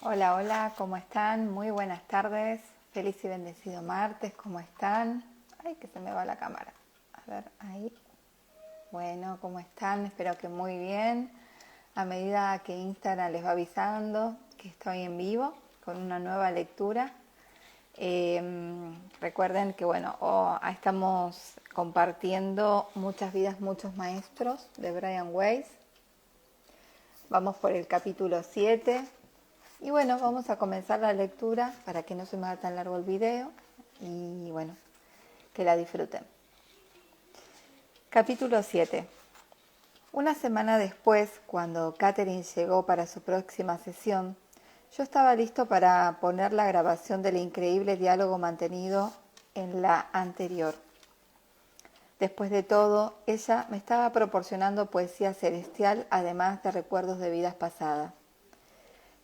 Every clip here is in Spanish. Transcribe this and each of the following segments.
Hola, hola, ¿cómo están? Muy buenas tardes. Feliz y bendecido martes, ¿cómo están? Ay, que se me va la cámara. A ver, ahí. Bueno, ¿cómo están? Espero que muy bien. A medida que Instagram les va avisando que estoy en vivo con una nueva lectura. Recuerden que, bueno, estamos compartiendo Muchas vidas, muchos maestros de Brian Weiss. Vamos por el capítulo 7. Y bueno, vamos a comenzar la lectura para que no se me haga tan largo el video y bueno, que la disfruten. Capítulo 7. Una semana después, cuando Catherine llegó para su próxima sesión, yo estaba listo para poner la grabación del increíble diálogo mantenido en la anterior. Después de todo, ella me estaba proporcionando poesía celestial, además de recuerdos de vidas pasadas.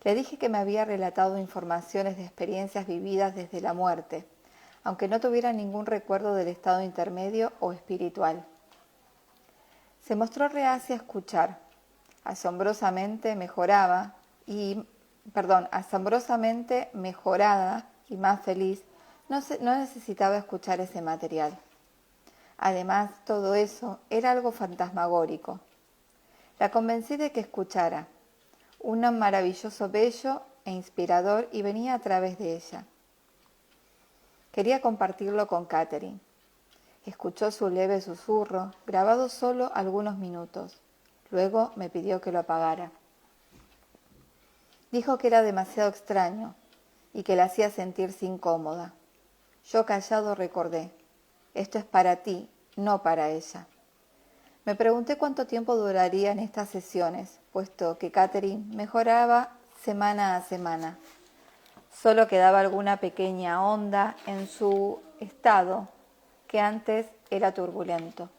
Le dije que me había relatado informaciones de experiencias vividas desde la muerte, aunque no tuviera ningún recuerdo del estado intermedio o espiritual. Se mostró reacia a escuchar. Asombrosamente mejorada y más feliz, no necesitaba escuchar ese material. Además, todo eso era algo fantasmagórico. La convencí de que escuchara. Un maravilloso bello e inspirador y venía a través de ella. Quería compartirlo con Catherine. Escuchó su leve susurro, grabado solo algunos minutos. Luego me pidió que lo apagara. Dijo que era demasiado extraño y que la hacía sentirse incómoda. Yo callado recordé, esto es para ti, no para ella. Me pregunté cuánto tiempo durarían estas sesiones, puesto que Catherine mejoraba semana a semana. Solo quedaba alguna pequeña onda en su estado, que antes era turbulento.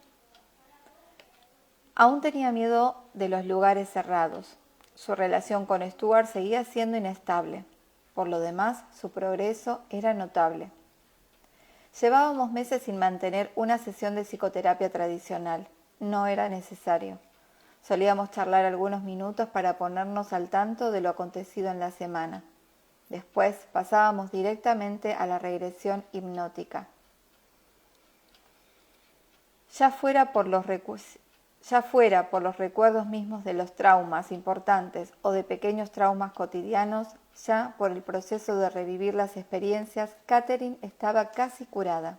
Aún tenía miedo de los lugares cerrados. Su relación con Stuart seguía siendo inestable. Por lo demás, su progreso era notable. Llevábamos meses sin mantener una sesión de psicoterapia tradicional. No era necesario. Solíamos charlar algunos minutos para ponernos al tanto de lo acontecido en la semana. Después pasábamos directamente a la regresión hipnótica. Ya fuera por los recuerdos mismos de los traumas importantes o de pequeños traumas cotidianos, ya por el proceso de revivir las experiencias, Catherine estaba casi curada.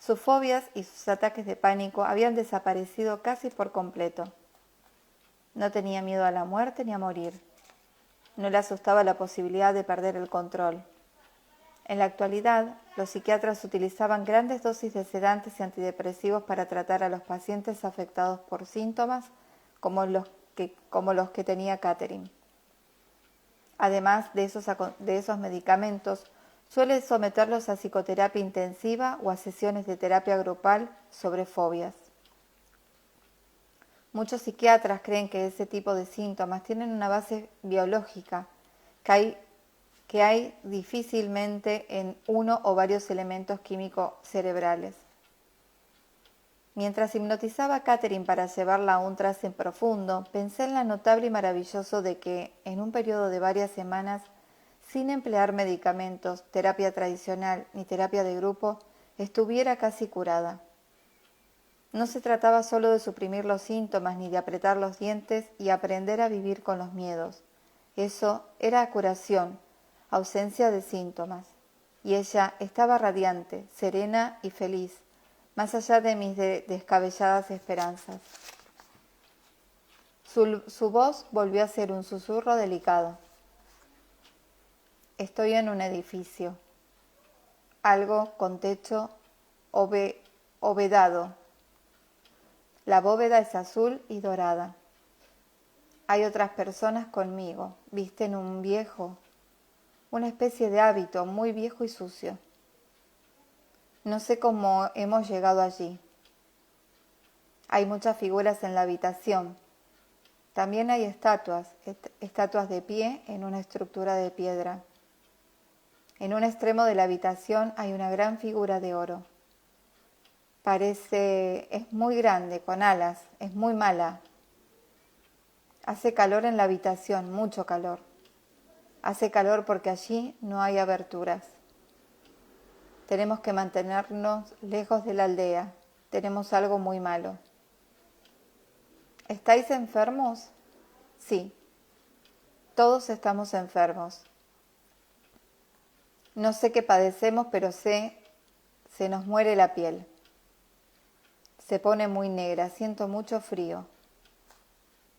Sus fobias y sus ataques de pánico habían desaparecido casi por completo. No tenía miedo a la muerte ni a morir. No le asustaba la posibilidad de perder el control. En la actualidad, los psiquiatras utilizaban grandes dosis de sedantes y antidepresivos para tratar a los pacientes afectados por síntomas como los que tenía Catherine. Además de esos medicamentos, suele someterlos a psicoterapia intensiva o a sesiones de terapia grupal sobre fobias. Muchos psiquiatras creen que ese tipo de síntomas tienen una base biológica, que hay difícilmente en uno o varios elementos químicos cerebrales. Mientras hipnotizaba a Catherine para llevarla a un trance profundo, pensé en lo notable y maravilloso de que, en un periodo de varias semanas, sin emplear medicamentos, terapia tradicional ni terapia de grupo, estuviera casi curada. No se trataba solo de suprimir los síntomas ni de apretar los dientes y aprender a vivir con los miedos. Eso era curación, ausencia de síntomas. Y ella estaba radiante, serena y feliz, más allá de mis descabelladas esperanzas. Su voz volvió a ser un susurro delicado. Estoy en un edificio, algo con techo ovedado. La bóveda es azul y dorada. Hay otras personas conmigo, visten una especie de hábito muy viejo y sucio. No sé cómo hemos llegado allí. Hay muchas figuras en la habitación. También hay estatuas de pie en una estructura de piedra. En un extremo de la habitación hay una gran figura de oro. Es muy grande, con alas, es muy mala. Hace calor en la habitación, mucho calor. Hace calor porque allí no hay aberturas. Tenemos que mantenernos lejos de la aldea. Tenemos algo muy malo. ¿Estáis enfermos? Sí, todos estamos enfermos. No sé qué padecemos, pero sé, se nos muere la piel. Se pone muy negra, siento mucho frío.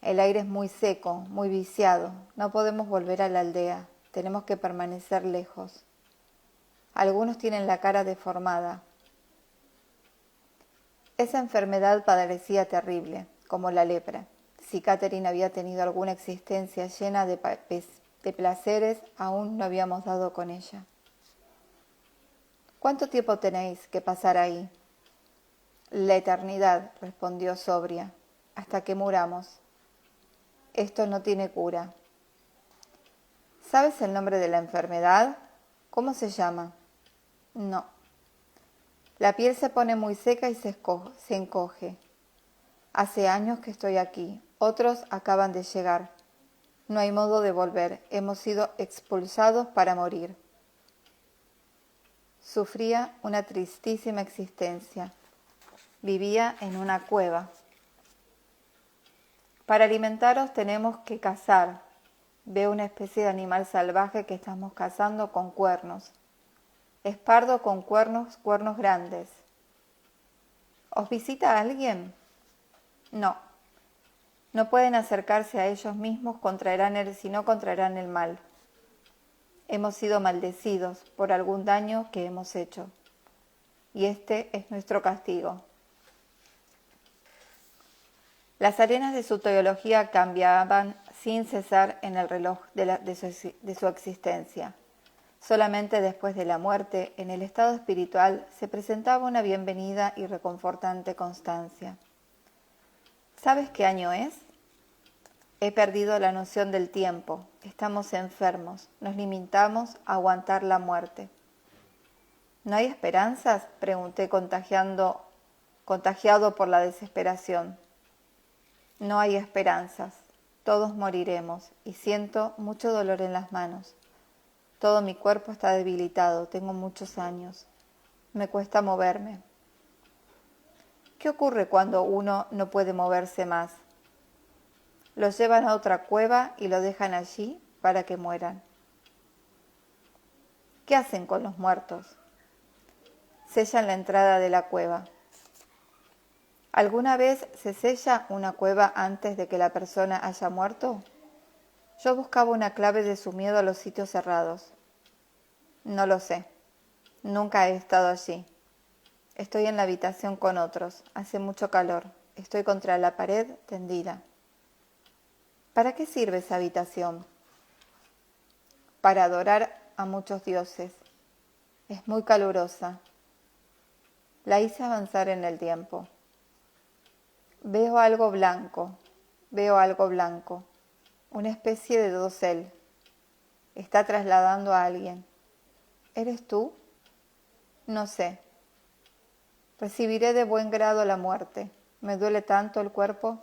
El aire es muy seco, muy viciado. No podemos volver a la aldea. Tenemos que permanecer lejos. Algunos tienen la cara deformada. Esa enfermedad parecía terrible, como la lepra. Si Catherine había tenido alguna existencia llena de placeres, aún no habíamos dado con ella. ¿Cuánto tiempo tenéis que pasar ahí? La eternidad, respondió sobria, hasta que muramos. Esto no tiene cura. ¿Sabes el nombre de la enfermedad? ¿Cómo se llama? No. La piel se pone muy seca y se encoge. Hace años que estoy aquí. Otros acaban de llegar. No hay modo de volver. Hemos sido expulsados para morir. Sufría una tristísima existencia. Vivía en una cueva. Para alimentaros tenemos que cazar. Veo una especie de animal salvaje que estamos cazando con cuernos. Es pardo con cuernos grandes. ¿Os visita alguien? No. No pueden acercarse a ellos mismos, si no contraerán el mal. Hemos sido maldecidos por algún daño que hemos hecho. Y este es nuestro castigo. Las arenas de su teología cambiaban sin cesar en el reloj de su existencia. Solamente después de la muerte, en el estado espiritual, se presentaba una bienvenida y reconfortante constancia. ¿Sabes qué año es? He perdido la noción del tiempo. Estamos enfermos. Nos limitamos a aguantar la muerte. ¿No hay esperanzas? Pregunté contagiado por la desesperación. No hay esperanzas. Todos moriremos y siento mucho dolor en las manos. Todo mi cuerpo está debilitado, tengo muchos años. Me cuesta moverme. ¿Qué ocurre cuando uno no puede moverse más? Los llevan a otra cueva y lo dejan allí para que mueran. ¿Qué hacen con los muertos? Sellan la entrada de la cueva. ¿Alguna vez se sella una cueva antes de que la persona haya muerto? Yo buscaba una clave de su miedo a los sitios cerrados. No lo sé. Nunca he estado allí. Estoy en la habitación con otros. Hace mucho calor. Estoy contra la pared tendida. ¿Para qué sirve esa habitación? Para adorar a muchos dioses. Es muy calurosa. La hice avanzar en el tiempo. Veo algo blanco, una especie de dosel. Está trasladando a alguien. ¿Eres tú? No sé. Recibiré de buen grado la muerte. ¿Me duele tanto el cuerpo?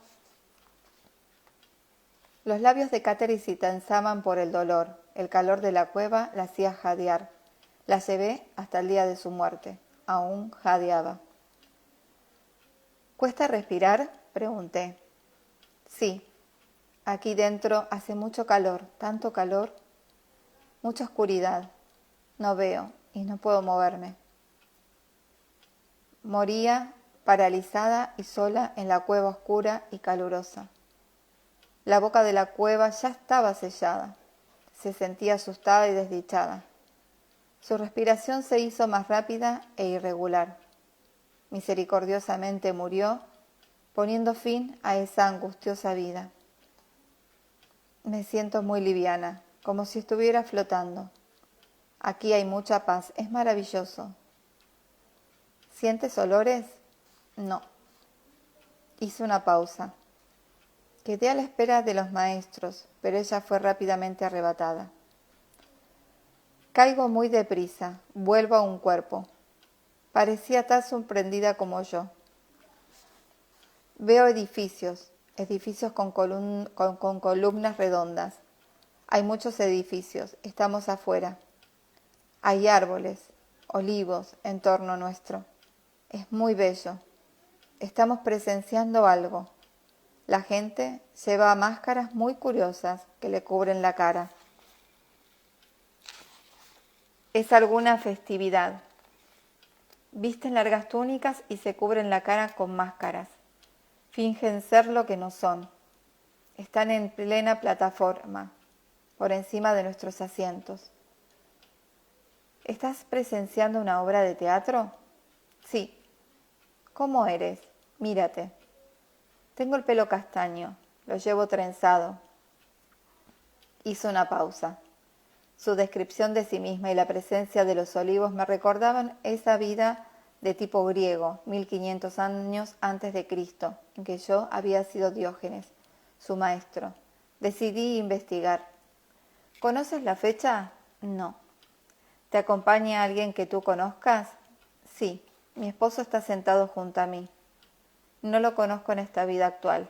Los labios de Catherine se tensaban por el dolor. El calor de la cueva la hacía jadear. La llevé hasta el día de su muerte. Aún jadeaba. ¿Cuesta respirar? Pregunté. Sí, aquí dentro hace mucho calor, tanto calor, mucha oscuridad. No veo y no puedo moverme. Moría paralizada y sola en la cueva oscura y calurosa. La boca de la cueva ya estaba sellada. Se sentía asustada y desdichada. Su respiración se hizo más rápida e irregular. Misericordiosamente murió, poniendo fin a esa angustiosa vida. Me siento muy liviana, como si estuviera flotando. Aquí hay mucha paz, es maravilloso. ¿Sientes olores? No. Hice una pausa. Quedé a la espera de los maestros, pero ella fue rápidamente arrebatada. Caigo muy deprisa, vuelvo a un cuerpo. Parecía tan sorprendida como yo. Veo edificios con columnas redondas. Hay muchos edificios, estamos afuera. Hay árboles, olivos en torno nuestro. Es muy bello. Estamos presenciando algo. La gente lleva máscaras muy curiosas que le cubren la cara. Es alguna festividad. Visten largas túnicas y se cubren la cara con máscaras. Fingen ser lo que no son. Están en plena plataforma, por encima de nuestros asientos. ¿Estás presenciando una obra de teatro? Sí. ¿Cómo eres? Mírate. Tengo el pelo castaño, lo llevo trenzado. Hizo una pausa. Su descripción de sí misma y la presencia de los olivos me recordaban esa vida de tipo griego, 1500 años antes de Cristo, en que yo había sido Diógenes, su maestro. Decidí investigar. ¿Conoces la fecha? No. ¿Te acompaña alguien que tú conozcas? Sí, mi esposo está sentado junto a mí. No lo conozco en esta vida actual.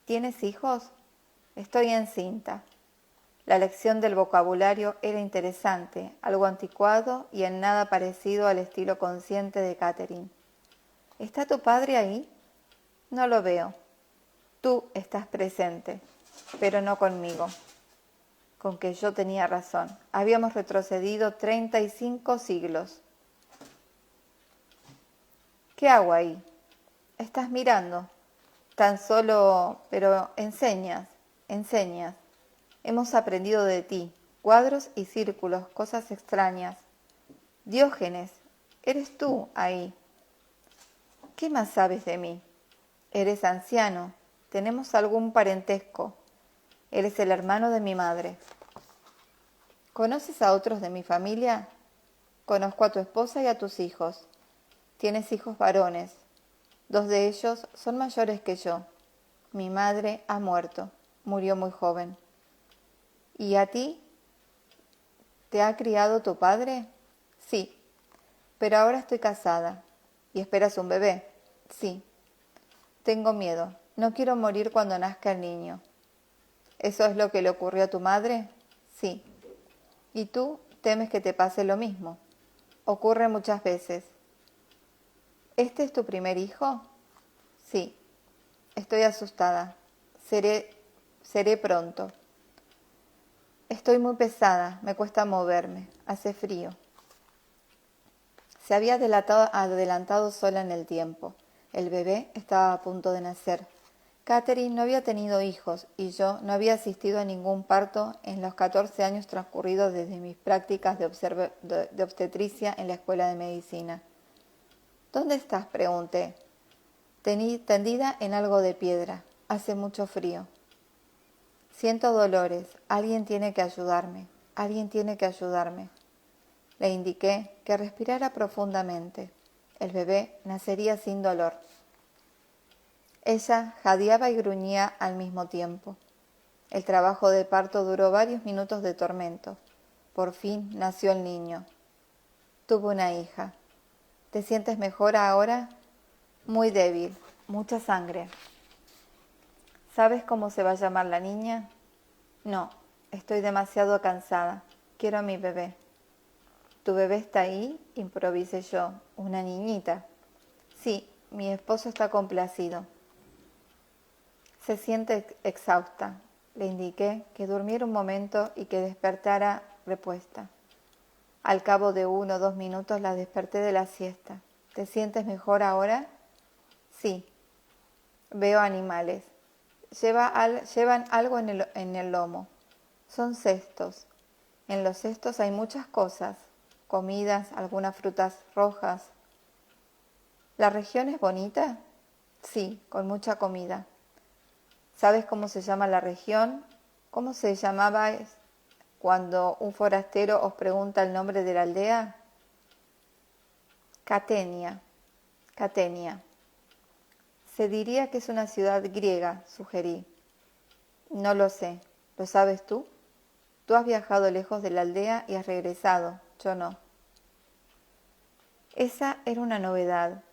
¿Tienes hijos? Estoy encinta. La lección del vocabulario era interesante, algo anticuado y en nada parecido al estilo consciente de Catherine. ¿Está tu padre ahí? No lo veo. Tú estás presente, pero no conmigo. Con que yo tenía razón. Habíamos retrocedido 35 siglos. ¿Qué hago ahí? Estás mirando. Tan solo, pero enseñas. Hemos aprendido de ti, cuadros y círculos, cosas extrañas. Diógenes, eres tú ahí. ¿Qué más sabes de mí? Eres anciano, tenemos algún parentesco. Eres el hermano de mi madre. ¿Conoces a otros de mi familia? Conozco a tu esposa y a tus hijos. Tienes hijos varones. 2 de ellos son mayores que yo. Mi madre ha muerto, murió muy joven. ¿Y a ti? ¿Te ha criado tu padre? Sí, pero ahora estoy casada. ¿Y esperas un bebé? Sí. Tengo miedo. No quiero morir cuando nazca el niño. ¿Eso es lo que le ocurrió a tu madre? Sí. ¿Y tú temes que te pase lo mismo? Ocurre muchas veces. ¿Este es tu primer hijo? Sí. Estoy asustada. Seré pronto. Estoy muy pesada, me cuesta moverme, hace frío. Se había adelantado sola en el tiempo. El bebé estaba a punto de nacer. Catherine no había tenido hijos y yo no había asistido a ningún parto en los 14 años transcurridos desde mis prácticas de obstetricia en la escuela de medicina. ¿Dónde estás?, pregunté. Tendida en algo de piedra. Hace mucho frío. Siento dolores. Alguien tiene que ayudarme. Le indiqué que respirara profundamente. El bebé nacería sin dolor. Ella jadeaba y gruñía al mismo tiempo. El trabajo de parto duró varios minutos de tormento. Por fin nació el niño. Tuvo una hija. ¿Te sientes mejor ahora? Muy débil, mucha sangre. ¿Sabes cómo se va a llamar la niña? No, estoy demasiado cansada. Quiero a mi bebé. ¿Tu bebé está ahí?, improvisé yo. ¿Una niñita? Sí, mi esposo está complacido. Se siente exhausta. Le indiqué que durmiera un momento y que despertara repuesta. Al cabo de 1 o 2 minutos la desperté de la siesta. ¿Te sientes mejor ahora? Sí. Veo animales. Llevan algo en el lomo. Son cestos. En los cestos hay muchas cosas. Comidas, algunas frutas rojas. ¿La región es bonita? Sí, con mucha comida. ¿Sabes cómo se llama la región? ¿Cómo se llamaba cuando un forastero os pregunta el nombre de la aldea? Catenia. Se diría que es una ciudad griega, sugerí. No lo sé. ¿Lo sabes tú? Tú has viajado lejos de la aldea y has regresado. Yo no. Esa era una novedad,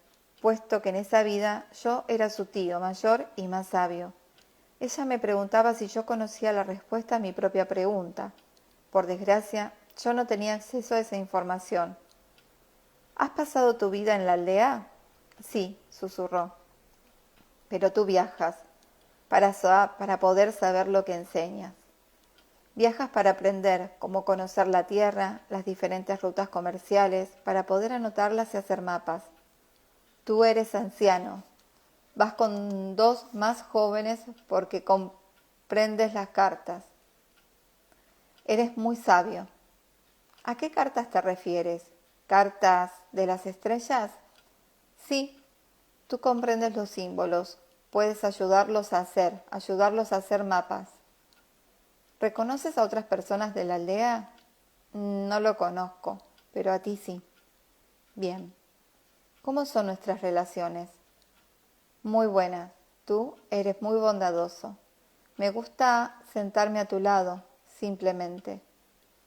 puesto que en esa vida yo era su tío mayor y más sabio. Ella me preguntaba si yo conocía la respuesta a mi propia pregunta. Por desgracia, yo no tenía acceso a esa información. ¿Has pasado tu vida en la aldea? Sí, susurró. Pero tú viajas para poder saber lo que enseñas. Viajas para aprender cómo conocer la tierra, las diferentes rutas comerciales, para poder anotarlas y hacer mapas. Tú eres anciano. Vas con dos más jóvenes porque comprendes las cartas. Eres muy sabio. ¿A qué cartas te refieres? ¿Cartas de las estrellas? Sí, tú comprendes los símbolos. Puedes ayudarlos a hacer mapas. ¿Reconoces a otras personas de la aldea? No lo conozco, pero a ti sí. Bien. ¿Cómo son nuestras relaciones? Muy buenas. Tú eres muy bondadoso. Me gusta sentarme a tu lado, simplemente.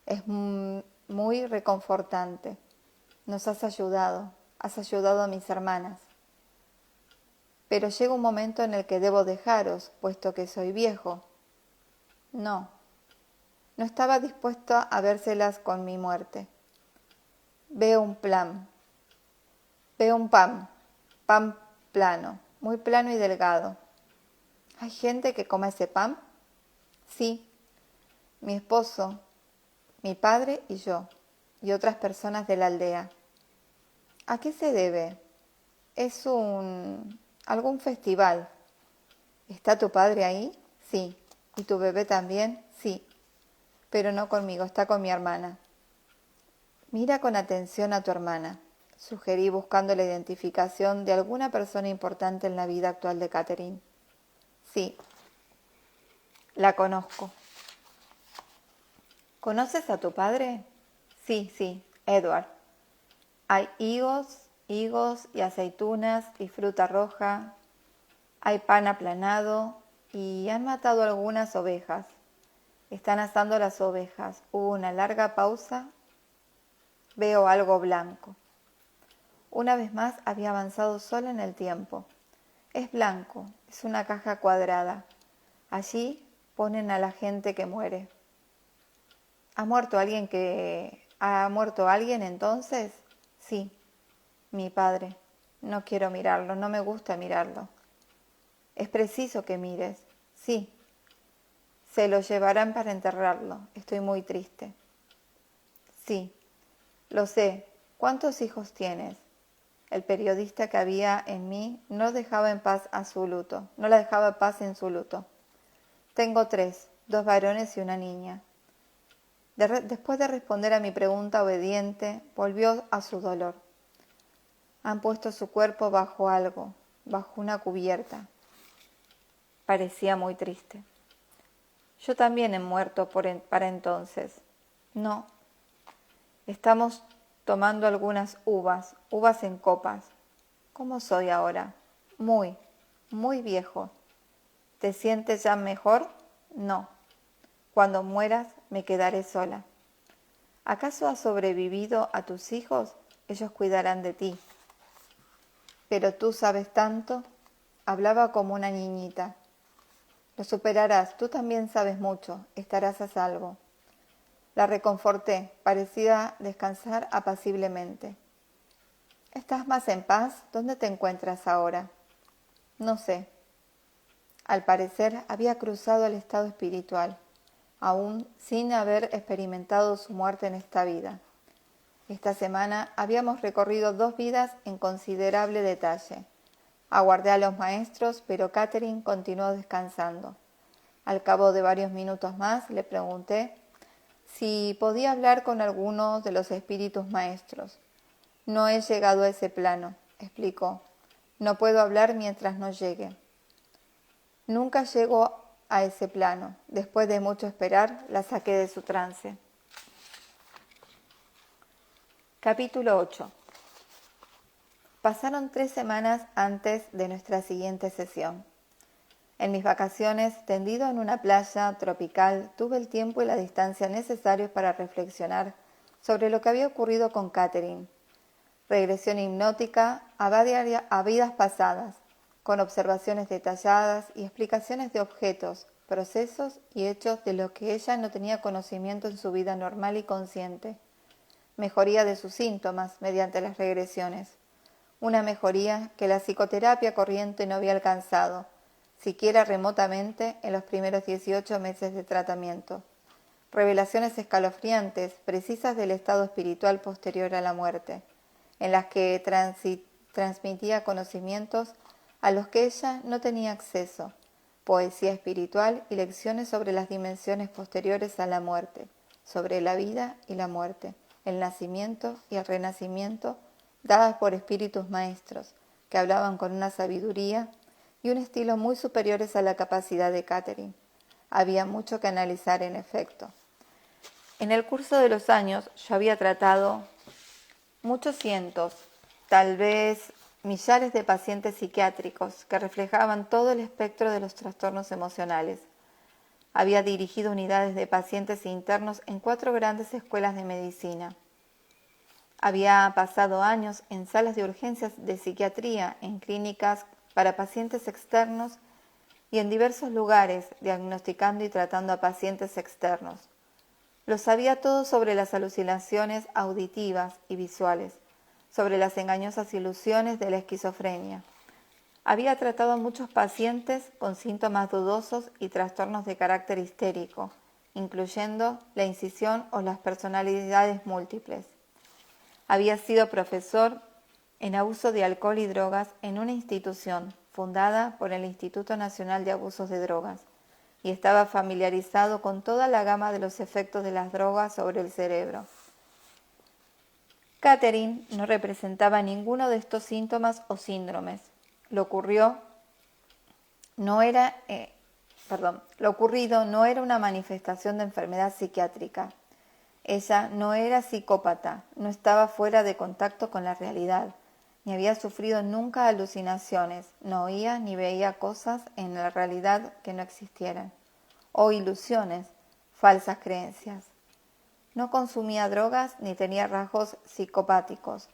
Es muy reconfortante. Nos has ayudado a mis hermanas. Pero llega un momento en el que debo dejaros, puesto que soy viejo. No estaba dispuesto a vérselas con mi muerte. Veo un pan plano, muy plano y delgado. ¿Hay gente que come ese pan? Sí, mi esposo, mi padre y yo, y otras personas de la aldea. ¿A qué se debe? Es algún festival. ¿Está tu padre ahí? Sí. ¿Y tu bebé también? Sí. Pero no conmigo, está con mi hermana. Mira con atención a tu hermana, sugerí buscando la identificación de alguna persona importante en la vida actual de Catherine. Sí, la conozco. ¿Conoces a tu padre? Sí, Edward. Hay higos y aceitunas y fruta roja. Hay pan aplanado y han matado algunas ovejas. Están asando las ovejas. Hubo una larga pausa. Veo algo blanco. Una vez más había avanzado sola en el tiempo. Es blanco, es una caja cuadrada. Allí ponen a la gente que muere. ¿Ha muerto alguien entonces? Sí, mi padre. No quiero mirarlo, no me gusta mirarlo. Es preciso que mires. Sí. Se lo llevarán para enterrarlo. Estoy muy triste. Sí, lo sé. ¿Cuántos hijos tienes? El periodista que había en mí no la dejaba en paz en su luto. Tengo 3, 2 varones y una niña. Después de responder a mi pregunta obediente, volvió a su dolor. Han puesto su cuerpo bajo una cubierta. Parecía muy triste. Yo también he muerto para entonces. No. Estamos tomando algunas uvas en copas. ¿Cómo soy ahora? Muy viejo. ¿Te sientes ya mejor? No. Cuando mueras me quedaré sola. ¿Acaso has sobrevivido a tus hijos? Ellos cuidarán de ti. Pero tú sabes tanto. Hablaba como una niñita. Lo superarás, tú también sabes mucho, estarás a salvo. La reconforté, parecía descansar apaciblemente. ¿Estás más en paz? ¿Dónde te encuentras ahora? No sé. Al parecer había cruzado el estado espiritual, aún sin haber experimentado su muerte en esta vida. Esta semana habíamos recorrido 2 vidas en considerable detalle. Aguardé a los maestros, pero Catherine continuó descansando. Al cabo de varios minutos más le pregunté si podía hablar con alguno de los espíritus maestros. No he llegado a ese plano, explicó. No puedo hablar mientras no llegue. Nunca llego a ese plano. Después de mucho esperar, la saqué de su trance. Capítulo 8. Pasaron 3 semanas antes de nuestra siguiente sesión. En mis vacaciones, tendido en una playa tropical, tuve el tiempo y la distancia necesarios para reflexionar sobre lo que había ocurrido con Catherine. Regresión hipnótica a vidas pasadas, con observaciones detalladas y explicaciones de objetos, procesos y hechos de los que ella no tenía conocimiento en su vida normal y consciente. Mejoría de sus síntomas mediante las regresiones. Una mejoría que la psicoterapia corriente no había alcanzado, siquiera remotamente, en los primeros 18 meses de tratamiento. Revelaciones escalofriantes, precisas del estado espiritual posterior a la muerte, en las que transmitía conocimientos a los que ella no tenía acceso, poesía espiritual y lecciones sobre las dimensiones posteriores a la muerte, sobre la vida y la muerte, el nacimiento y el renacimiento, dadas por espíritus maestros, que hablaban con una sabiduría y un estilo muy superiores a la capacidad de Catherine. Había mucho que analizar en efecto. En el curso de los años yo había tratado muchos cientos, tal vez millares de pacientes psiquiátricos que reflejaban todo el espectro de los trastornos emocionales. Había dirigido unidades de pacientes internos en 4 grandes escuelas de medicina. Había pasado años en salas de urgencias de psiquiatría, en clínicas para pacientes externos y en diversos lugares diagnosticando y tratando a pacientes externos. Lo sabía todo sobre las alucinaciones auditivas y visuales, sobre las engañosas ilusiones de la esquizofrenia. Había tratado a muchos pacientes con síntomas dudosos y trastornos de carácter histérico, incluyendo la incisión o las personalidades múltiples. Había sido profesor en abuso de alcohol y drogas en una institución fundada por el Instituto Nacional de Abusos de Drogas, y estaba familiarizado con toda la gama de los efectos de las drogas sobre el cerebro. Catherine no representaba ninguno de estos síntomas o síndromes. Lo ocurrido no era una manifestación de enfermedad psiquiátrica. Ella no era psicópata, no estaba fuera de contacto con la realidad, ni había sufrido nunca alucinaciones, no oía ni veía cosas en la realidad que no existieran, o ilusiones, falsas creencias. No consumía drogas ni tenía rasgos psicopáticos,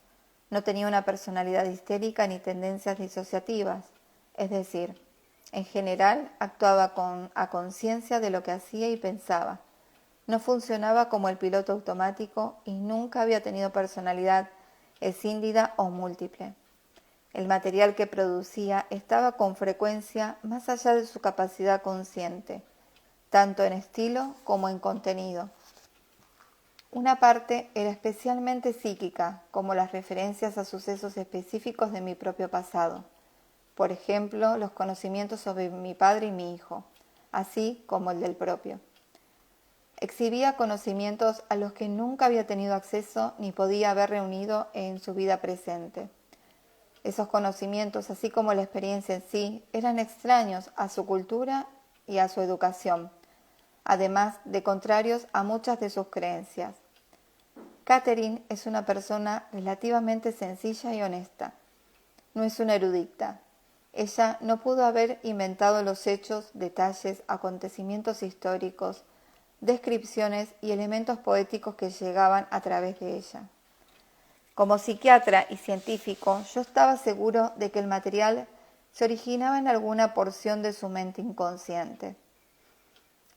no tenía una personalidad histérica ni tendencias disociativas, es decir, en general actuaba a conciencia de lo que hacía y pensaba. No funcionaba como el piloto automático y nunca había tenido personalidad escíndida o múltiple. El material que producía estaba con frecuencia más allá de su capacidad consciente, tanto en estilo como en contenido. Una parte era especialmente psíquica, como las referencias a sucesos específicos de mi propio pasado. Por ejemplo, los conocimientos sobre mi padre y mi hijo, así como el del propio. Exhibía conocimientos a los que nunca había tenido acceso ni podía haber reunido en su vida presente. Esos conocimientos, así como la experiencia en sí, eran extraños a su cultura y a su educación, además de contrarios a muchas de sus creencias. Catherine es una persona relativamente sencilla y honesta. No es una erudita. Ella no pudo haber inventado los hechos, detalles, acontecimientos históricos, descripciones y elementos poéticos que llegaban a través de ella. Como psiquiatra y científico, yo estaba seguro de que el material se originaba en alguna porción de su mente inconsciente.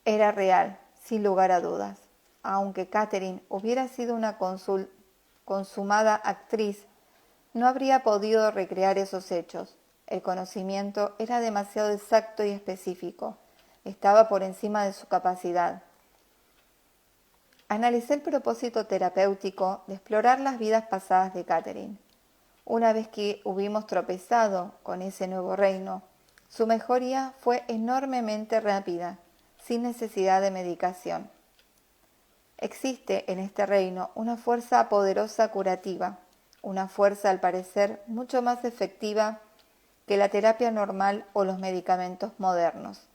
Era real, sin lugar a dudas. Aunque Catherine hubiera sido una consumada actriz, no habría podido recrear esos hechos. El conocimiento era demasiado exacto y específico. Estaba por encima de su capacidad. Analicé el propósito terapéutico de explorar las vidas pasadas de Catherine. Una vez que hubimos tropezado con ese nuevo reino, su mejoría fue enormemente rápida, sin necesidad de medicación. Existe en este reino una fuerza poderosa curativa, una fuerza al parecer mucho más efectiva que la terapia normal o los medicamentos modernos.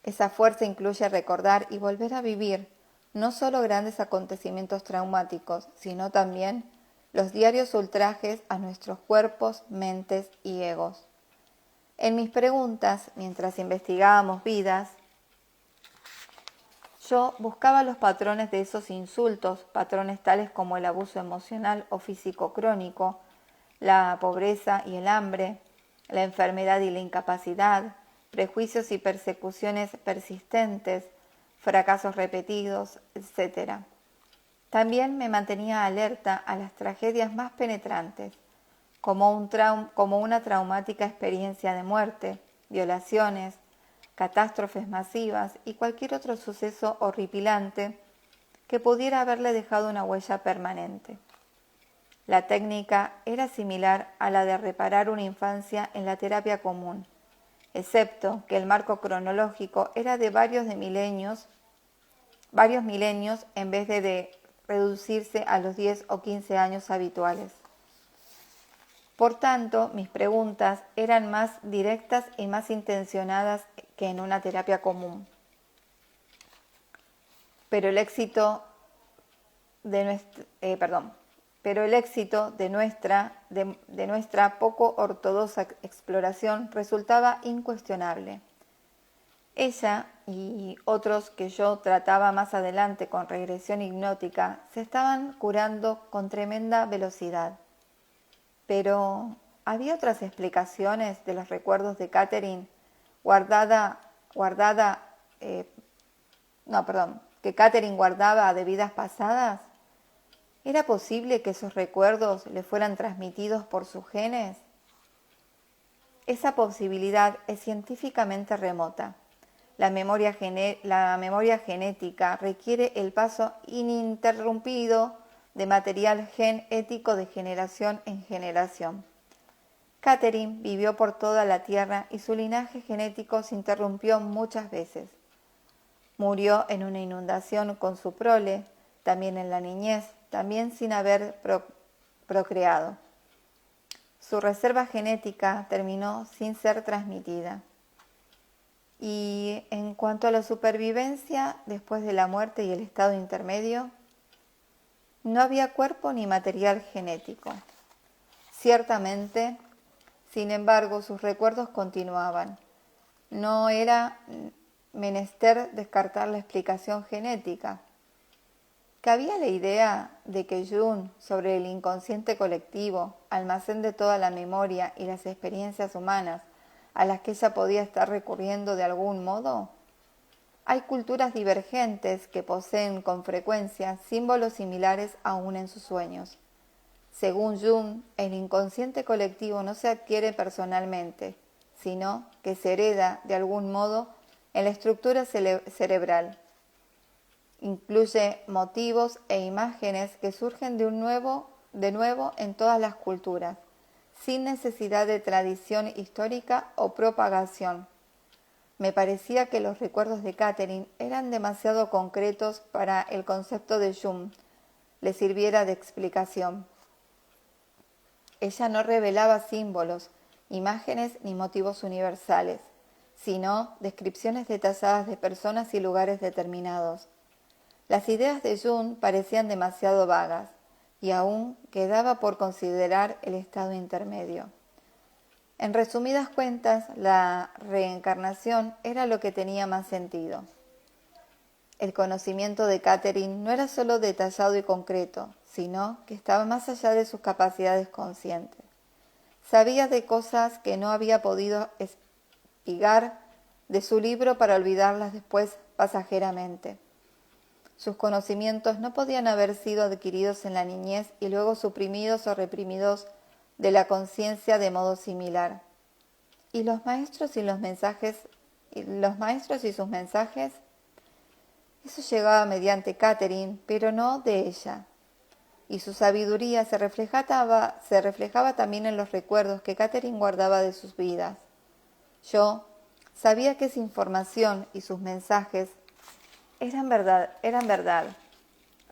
Esa fuerza incluye recordar y volver a vivir no solo grandes acontecimientos traumáticos, sino también los diarios ultrajes a nuestros cuerpos, mentes y egos. En mis preguntas, mientras investigábamos vidas, yo buscaba los patrones de esos insultos, patrones tales como el abuso emocional o físico crónico, la pobreza y el hambre, la enfermedad y la incapacidad, prejuicios y persecuciones persistentes, fracasos repetidos, etc. También me mantenía alerta a las tragedias más penetrantes, como una traumática experiencia de muerte, violaciones, catástrofes masivas y cualquier otro suceso horripilante que pudiera haberle dejado una huella permanente. La técnica era similar a la de reparar una infancia en la terapia común, excepto que el marco cronológico era de varios milenios en vez de reducirse a los 10 o 15 años habituales. Por tanto, mis preguntas eran más directas y más intencionadas que en una terapia común. Pero el éxito de nuestra poco ortodoxa exploración resultaba incuestionable. Ella y otros que yo trataba más adelante con regresión hipnótica se estaban curando con tremenda velocidad. Pero había otras explicaciones de los recuerdos de Catherine que Catherine guardaba de vidas pasadas. ¿Era posible que esos recuerdos le fueran transmitidos por sus genes? Esa posibilidad es científicamente remota. La memoria genética requiere el paso ininterrumpido de material genético de generación en generación. Catherine vivió por toda la Tierra y su linaje genético se interrumpió muchas veces. Murió en una inundación con su prole, también en la niñez, también sin haber procreado. Su reserva genética terminó sin ser transmitida. Y en cuanto a la supervivencia después de la muerte y el estado intermedio, no había cuerpo ni material genético. Ciertamente, sin embargo, sus recuerdos continuaban. No era menester descartar la explicación genética. Cabía la idea de que Jung, sobre el inconsciente colectivo, almacén de toda la memoria y las experiencias humanas a las que ella podía estar recurriendo de algún modo. Hay culturas divergentes que poseen con frecuencia símbolos similares aún en sus sueños. Según Jung, el inconsciente colectivo no se adquiere personalmente, sino que se hereda de algún modo en la estructura cerebral. Incluye motivos e imágenes que surgen de nuevo en todas las culturas, sin necesidad de tradición histórica o propagación. Me parecía que los recuerdos de Catherine eran demasiado concretos para el concepto de Jung le sirviera de explicación. Ella no revelaba símbolos, imágenes ni motivos universales, sino descripciones detalladas de personas y lugares determinados. Las ideas de Jung parecían demasiado vagas y aún quedaba por considerar el estado intermedio. En resumidas cuentas, la reencarnación era lo que tenía más sentido. El conocimiento de Catherine no era solo detallado y concreto, sino que estaba más allá de sus capacidades conscientes. Sabía de cosas que no había podido espigar de su libro para olvidarlas después pasajeramente. Sus conocimientos no podían haber sido adquiridos en la niñez y luego suprimidos o reprimidos de la conciencia de modo similar. ¿Y los maestros y sus mensajes? Eso llegaba mediante Catherine, pero no de ella. Y su sabiduría se reflejaba también en los recuerdos que Catherine guardaba de sus vidas. Yo sabía que esa información y sus mensajes eran verdad.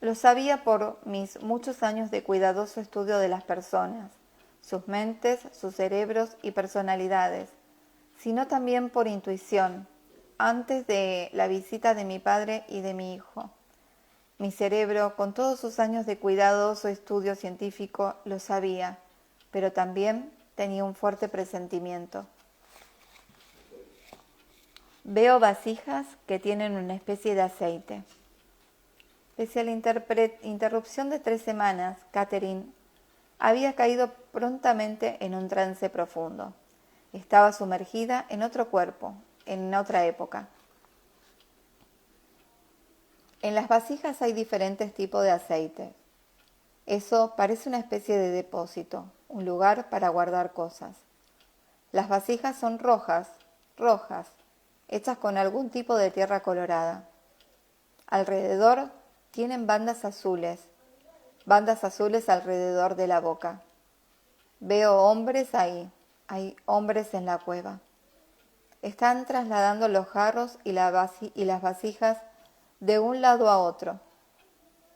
Lo sabía por mis muchos años de cuidadoso estudio de las personas, sus mentes, sus cerebros y personalidades, sino también por intuición, antes de la visita de mi padre y de mi hijo. Mi cerebro, con todos sus años de cuidadoso estudio científico, lo sabía, pero también tenía un fuerte presentimiento. Veo vasijas que tienen una especie de aceite. Pese a la interrupción de 3 semanas, Catherine había caído prontamente en un trance profundo. Estaba sumergida en otro cuerpo, en otra época. En las vasijas hay diferentes tipos de aceite. Eso parece una especie de depósito, un lugar para guardar cosas. Las vasijas son rojas, hechas con algún tipo de tierra colorada. Alrededor tienen bandas azules alrededor de la boca. Veo hombres ahí, hay hombres en la cueva. Están trasladando los jarros y las vasijas de un lado a otro,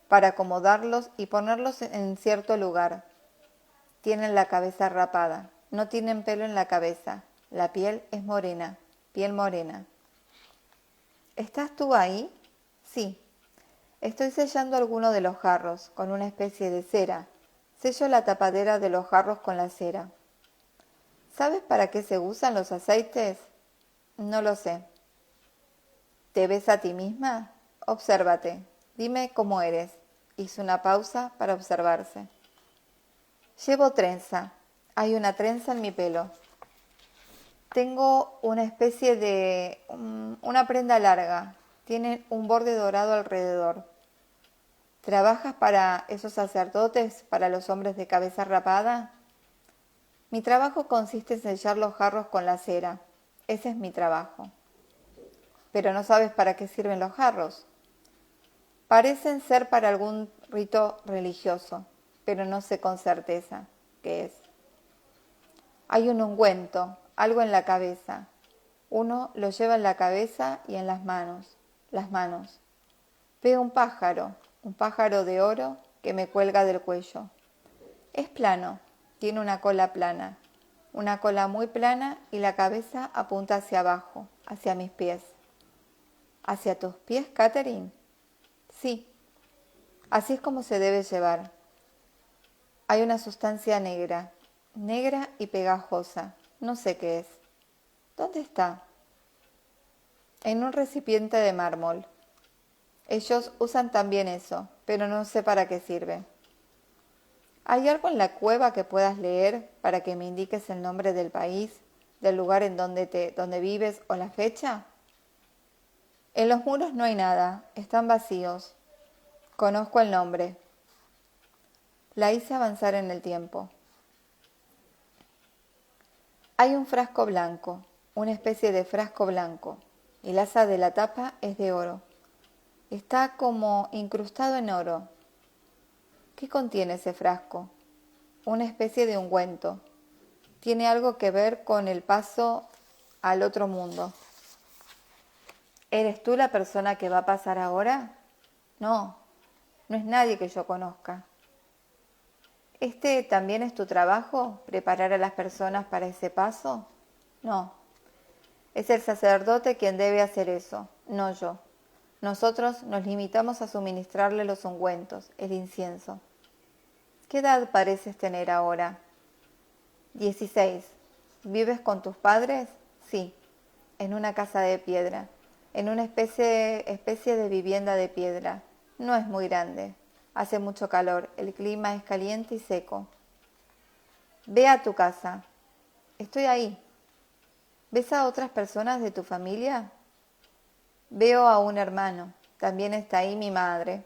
para acomodarlos y ponerlos en cierto lugar. Tienen la cabeza rapada, no tienen pelo en la cabeza, la piel es morena, piel morena. ¿Estás tú ahí? Sí. Estoy sellando alguno de los jarros con una especie de cera. Sello la tapadera de los jarros con la cera. ¿Sabes para qué se usan los aceites? No lo sé. ¿Te ves a ti misma? Obsérvate. Dime cómo eres. Hizo una pausa para observarse. Llevo trenza. Hay una trenza en mi pelo. Tengo una especie de... una prenda larga. Tiene un borde dorado alrededor. ¿Trabajas para esos sacerdotes, para los hombres de cabeza rapada? Mi trabajo consiste en sellar los jarros con la cera. Ese es mi trabajo. Pero no sabes para qué sirven los jarros. Parecen ser para algún rito religioso, pero no sé con certeza qué es. Hay un ungüento, algo en la cabeza. Uno lo lleva en la cabeza y en las manos. Veo un pájaro de oro que me cuelga del cuello. Es plano, tiene una cola plana, una cola muy plana y la cabeza apunta hacia abajo, hacia mis pies. ¿Hacia tus pies, Catherine? Sí, así es como se debe llevar. Hay una sustancia negra y pegajosa, no sé qué es. ¿Dónde está? En un recipiente de mármol. Ellos usan también eso, pero no sé para qué sirve. ¿Hay algo en la cueva que puedas leer para que me indiques el nombre del país, del lugar en donde vives o la fecha? En los muros no hay nada, están vacíos. Conozco el nombre. La hice avanzar en el tiempo. Hay un frasco blanco, una especie de frasco blanco. El asa de la tapa es de oro. Está como incrustado en oro. ¿Qué contiene ese frasco? Una especie de ungüento. Tiene algo que ver con el paso al otro mundo. ¿Eres tú la persona que va a pasar ahora? No, no es nadie que yo conozca. ¿Este también es tu trabajo, preparar a las personas para ese paso? No, es el sacerdote quien debe hacer eso, no yo. Nosotros nos limitamos a suministrarle los ungüentos, el incienso. ¿Qué edad pareces tener ahora? 16. ¿Vives con tus padres? Sí, en una casa de piedra, en una especie de vivienda de piedra. No es muy grande. Hace mucho calor, el clima es caliente y seco. Ve a tu casa. Estoy ahí. ¿Ves a otras personas de tu familia? Veo a un hermano. También está ahí mi madre.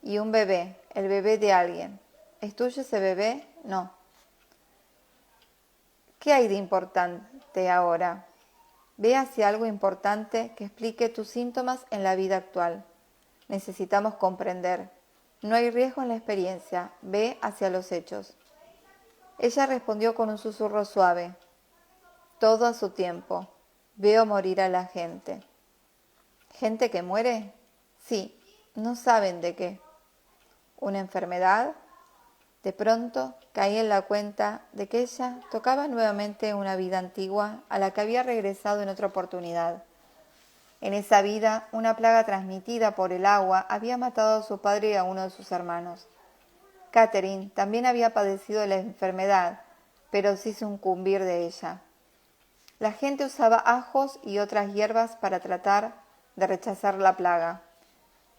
Y un bebé, el bebé de alguien. ¿Es tuyo ese bebé? No. ¿Qué hay de importante ahora? Ve hacia algo importante que explique tus síntomas en la vida actual. Necesitamos comprender. No hay riesgo en la experiencia. Ve hacia los hechos. Ella respondió con un susurro suave. Todo a su tiempo. Veo morir a la gente. ¿Gente que muere? Sí, no saben de qué. ¿Una enfermedad? De pronto caí en la cuenta de que ella tocaba nuevamente una vida antigua a la que había regresado en otra oportunidad. En esa vida, una plaga transmitida por el agua había matado a su padre y a uno de sus hermanos. Catherine también había padecido la enfermedad, pero sin sucumbir de ella. La gente usaba ajos y otras hierbas para tratar de rechazar la plaga.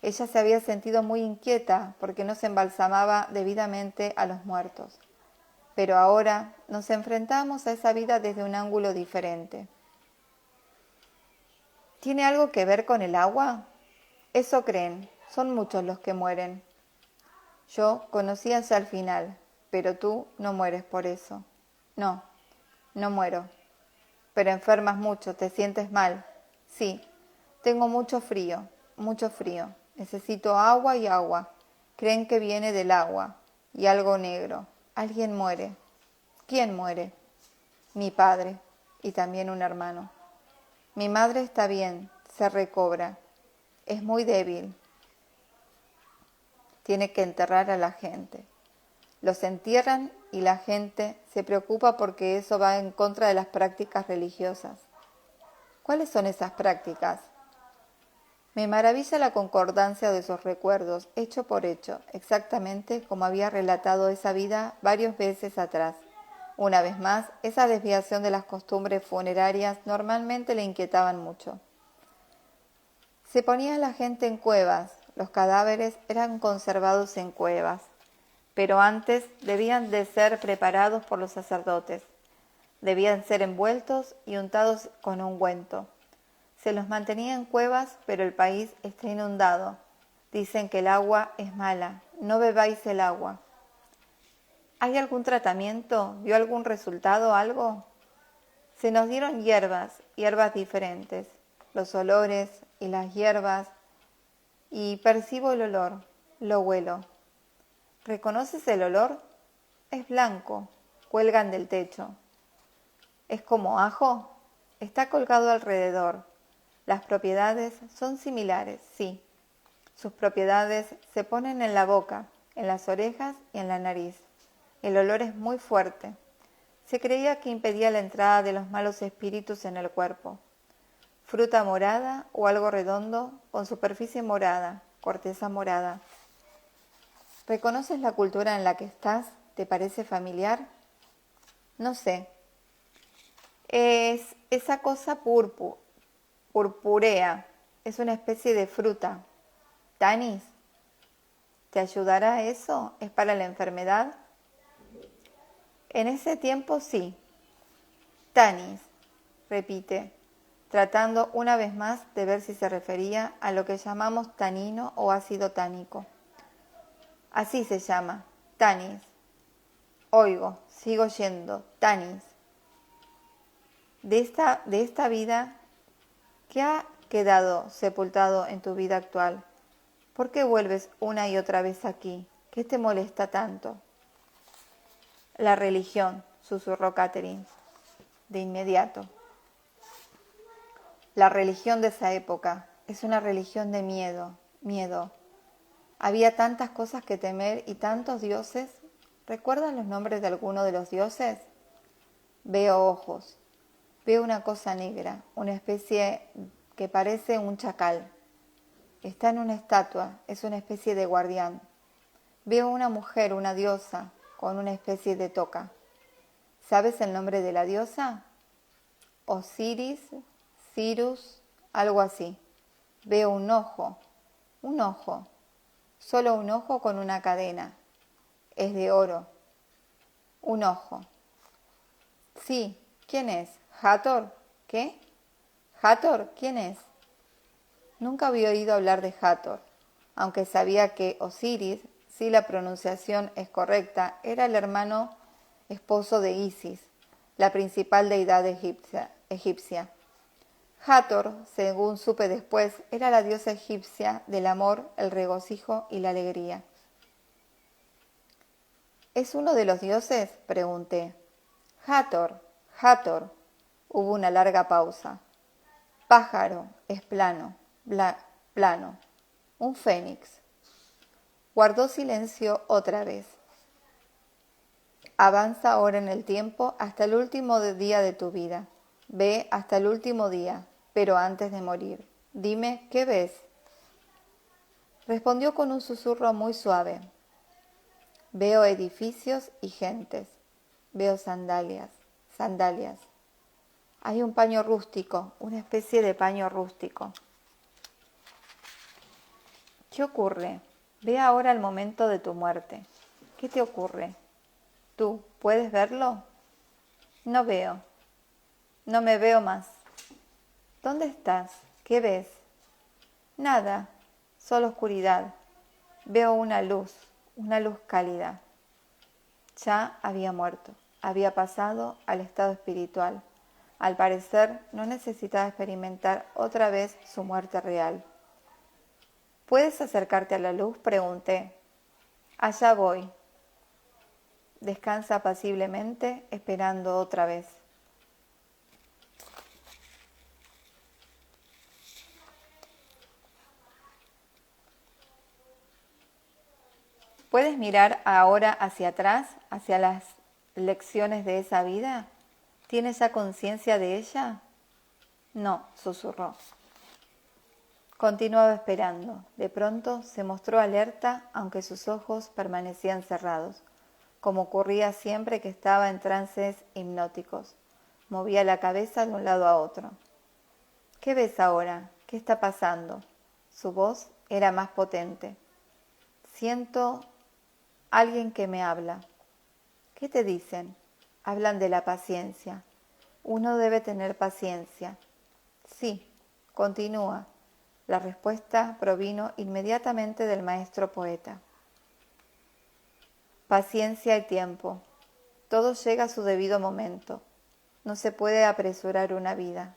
Ella se había sentido muy inquieta porque no se embalsamaba debidamente a los muertos. Pero ahora nos enfrentamos a esa vida desde un ángulo diferente. ¿Tiene algo que ver con el agua? Eso creen, son muchos los que mueren. Yo conocí hasta el final, pero tú no mueres por eso. No, no muero. Pero enfermas mucho, te sientes mal. Sí, tengo mucho frío, mucho frío. Necesito agua y agua. Creen que viene del agua. Y algo negro. Alguien muere. ¿Quién muere? Mi padre y también un hermano. Mi madre está bien, se recobra. Es muy débil. Tiene que enterrar a la gente. Los entierran y la gente se preocupa porque eso va en contra de las prácticas religiosas. ¿Cuáles son esas prácticas? Me maravilla la concordancia de esos recuerdos, hecho por hecho, exactamente como había relatado esa vida varias veces atrás. Una vez más, esa desviación de las costumbres funerarias normalmente le inquietaban mucho. Se ponía la gente en cuevas, los cadáveres eran conservados en cuevas, pero antes debían de ser preparados por los sacerdotes. Debían ser envueltos y untados con ungüento. Se los mantenía en cuevas, pero el país está inundado. Dicen que el agua es mala. No bebáis el agua. ¿Hay algún tratamiento? ¿Dio algún resultado? ¿Algo? Se nos dieron hierbas diferentes. Los olores y las hierbas. Y percibo el olor. Lo huelo. ¿Reconoces el olor? Es blanco. Cuelgan del techo. ¿Es como ajo? Está colgado alrededor. Las propiedades son similares, sí. Sus propiedades se ponen en la boca, en las orejas y en la nariz. El olor es muy fuerte. Se creía que impedía la entrada de los malos espíritus en el cuerpo. Fruta morada o algo redondo con superficie morada, corteza morada. ¿Reconoces la cultura en la que estás? ¿Te parece familiar? No sé. Es esa cosa purpúrea. Es una especie de fruta. ¿Tanis? ¿Te ayudará eso? ¿Es para la enfermedad? En ese tiempo sí. Tanis, repite, tratando una vez más de ver si se refería a lo que llamamos tanino o ácido tánico. Así se llama, tanis. Oigo, sigo yendo, tanis. De esta vida, ¿qué ha quedado sepultado en tu vida actual? ¿Por qué vuelves una y otra vez aquí? ¿Qué te molesta tanto? La religión, susurró Catherine, de inmediato. La religión de esa época es una religión de miedo. Había tantas cosas que temer y tantos dioses. ¿Recuerdan los nombres de alguno de los dioses? Veo ojos. Veo una cosa negra, una especie que parece un chacal. Está en una estatua, es una especie de guardián. Veo una mujer, una diosa, con una especie de toca. ¿Sabes el nombre de la diosa? Osiris, Cirus, algo así. Veo un ojo, solo un ojo con una cadena. Es de oro. Un ojo. Sí, ¿quién es? ¿Hathor? ¿Qué? ¿Hathor? ¿Quién es? Nunca había oído hablar de Hathor, aunque sabía que Osiris, si la pronunciación es correcta, era el hermano esposo de Isis, la principal deidad egipcia. Hathor, según supe después, era la diosa egipcia del amor, el regocijo y la alegría. ¿Es uno de los dioses? Pregunté. Hathor. Hubo una larga pausa. Pájaro, es plano. Un fénix. Guardó silencio otra vez. Avanza ahora en el tiempo hasta el último día de tu vida. Ve hasta el último día, pero antes de morir. Dime, ¿qué ves? Respondió con un susurro muy suave. Veo edificios y gentes. Veo sandalias. Hay un paño rústico, una especie de paño rústico. ¿Qué ocurre? Ve ahora el momento de tu muerte. ¿Qué te ocurre? ¿Tú puedes verlo? No veo. No me veo más. ¿Dónde estás? ¿Qué ves? Nada, solo oscuridad. Veo una luz cálida. Ya había muerto, había pasado al estado espiritual. Al parecer, no necesitaba experimentar otra vez su muerte real. ¿Puedes acercarte a la luz?, pregunté. Allá voy. Descansa apaciblemente, esperando otra vez. ¿Puedes mirar ahora hacia atrás, hacia las lecciones de esa vida? ¿Tienes ya conciencia de ella? No, susurró. Continuaba esperando. De pronto se mostró alerta, aunque sus ojos permanecían cerrados, como ocurría siempre que estaba en trances hipnóticos. Movía la cabeza de un lado a otro. ¿Qué ves ahora? ¿Qué está pasando? Su voz era más potente. Siento alguien que me habla. ¿Qué te dicen? Hablan de la paciencia. Uno debe tener paciencia. Sí, continúa. La respuesta provino inmediatamente del maestro poeta. Paciencia y tiempo. Todo llega a su debido momento. No se puede apresurar una vida.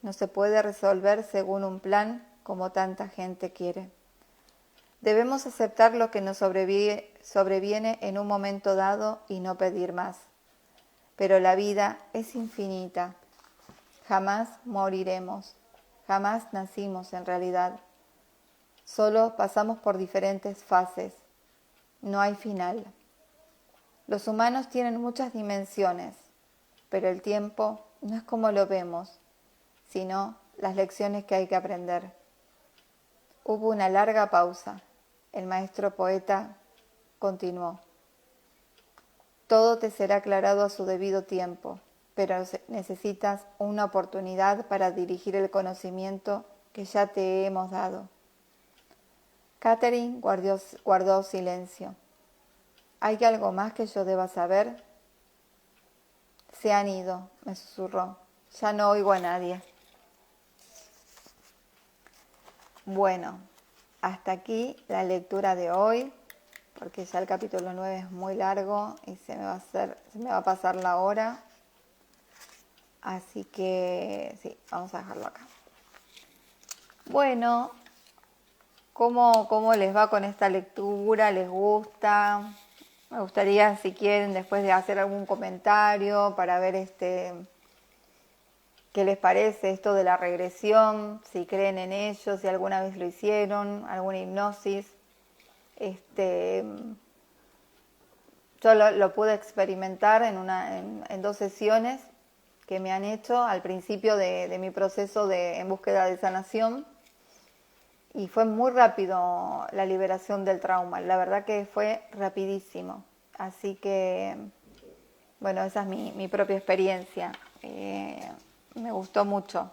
No se puede resolver según un plan como tanta gente quiere. Debemos aceptar lo que nos sobreviene en un momento dado y no pedir más. Pero la vida es infinita. Jamás moriremos. Jamás nacimos en realidad. Solo pasamos por diferentes fases. No hay final. Los humanos tienen muchas dimensiones, pero el tiempo no es como lo vemos, sino las lecciones que hay que aprender. Hubo una larga pausa. El maestro poeta continuó. Todo te será aclarado a su debido tiempo, pero necesitas una oportunidad para dirigir el conocimiento que ya te hemos dado. Catherine guardó silencio. ¿Hay algo más que yo deba saber? Se han ido, me susurró. Ya no oigo a nadie. Bueno, hasta aquí la lectura de hoy, porque ya el capítulo 9 es muy largo y se me va a pasar la hora. Así que sí, vamos a dejarlo acá. Bueno, ¿cómo les va con esta lectura? ¿Les gusta? Me gustaría, si quieren, después de hacer algún comentario para ver qué les parece esto de la regresión, si creen en ello, si alguna vez lo hicieron, alguna hipnosis. Yo lo pude experimentar en 2 sesiones que me han hecho al principio de mi proceso en búsqueda de sanación, y fue muy rápido la liberación del trauma, la verdad que fue rapidísimo. Así que, bueno, esa es mi propia experiencia. Me gustó mucho.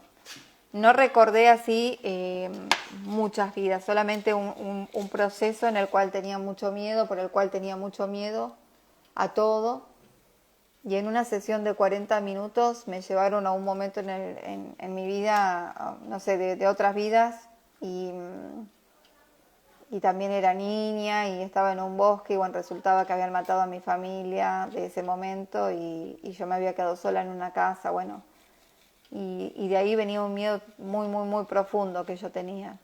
No recordé así muchas vidas, solamente un proceso en el cual tenía mucho miedo, por el cual tenía mucho miedo a todo. Y en una sesión de 40 minutos me llevaron a un momento en mi vida, no sé, de otras vidas, y también era niña y estaba en un bosque y bueno, resultaba que habían matado a mi familia de ese momento y yo me había quedado sola en una casa, bueno, y de ahí venía un miedo muy, muy, muy profundo que yo tenía.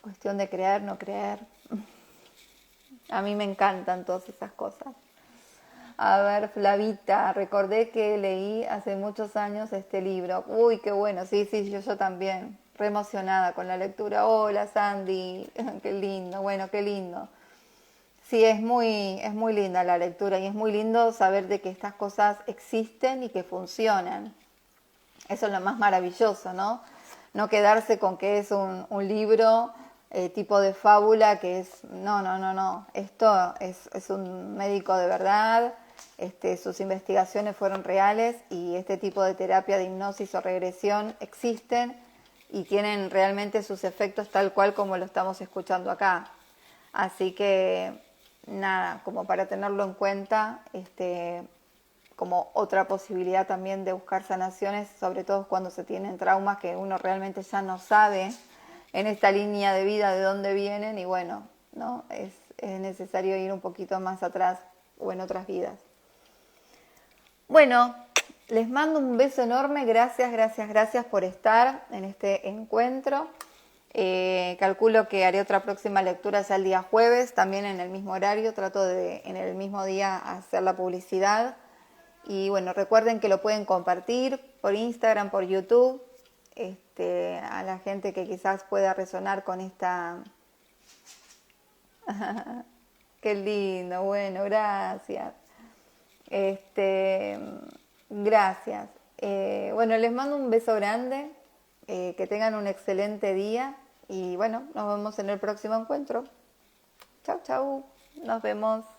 Cuestión de creer, no creer. A mí me encantan todas esas cosas. A ver, Flavita, recordé que leí hace muchos años este libro. Uy, qué bueno, sí, yo también. Re emocionada con la lectura. Hola, Sandy, qué lindo, bueno, qué lindo. Sí, es muy linda la lectura y es muy lindo saber de que estas cosas existen y que funcionan. Eso es lo más maravilloso, ¿no? No quedarse con que es un libro tipo de fábula que es... No. Esto es un médico de verdad, sus investigaciones fueron reales y este tipo de terapia de hipnosis o regresión existen y tienen realmente sus efectos tal cual como lo estamos escuchando acá. Así que nada, como para tenerlo en cuenta, como otra posibilidad también de buscar sanaciones, sobre todo cuando se tienen traumas que uno realmente ya no sabe en esta línea de vida de dónde vienen, y bueno, ¿no? Es necesario ir un poquito más atrás o en otras vidas. Bueno, les mando un beso enorme, gracias por estar en este encuentro. Calculo que haré otra próxima lectura ya el día jueves, también en el mismo horario, trato de en el mismo día hacer la publicidad. Y bueno, recuerden que lo pueden compartir por Instagram, por YouTube, a la gente que quizás pueda resonar con esta... Qué lindo, bueno, gracias. Gracias. Bueno, les mando un beso grande, que tengan un excelente día y bueno, nos vemos en el próximo encuentro. Chau, chau, nos vemos.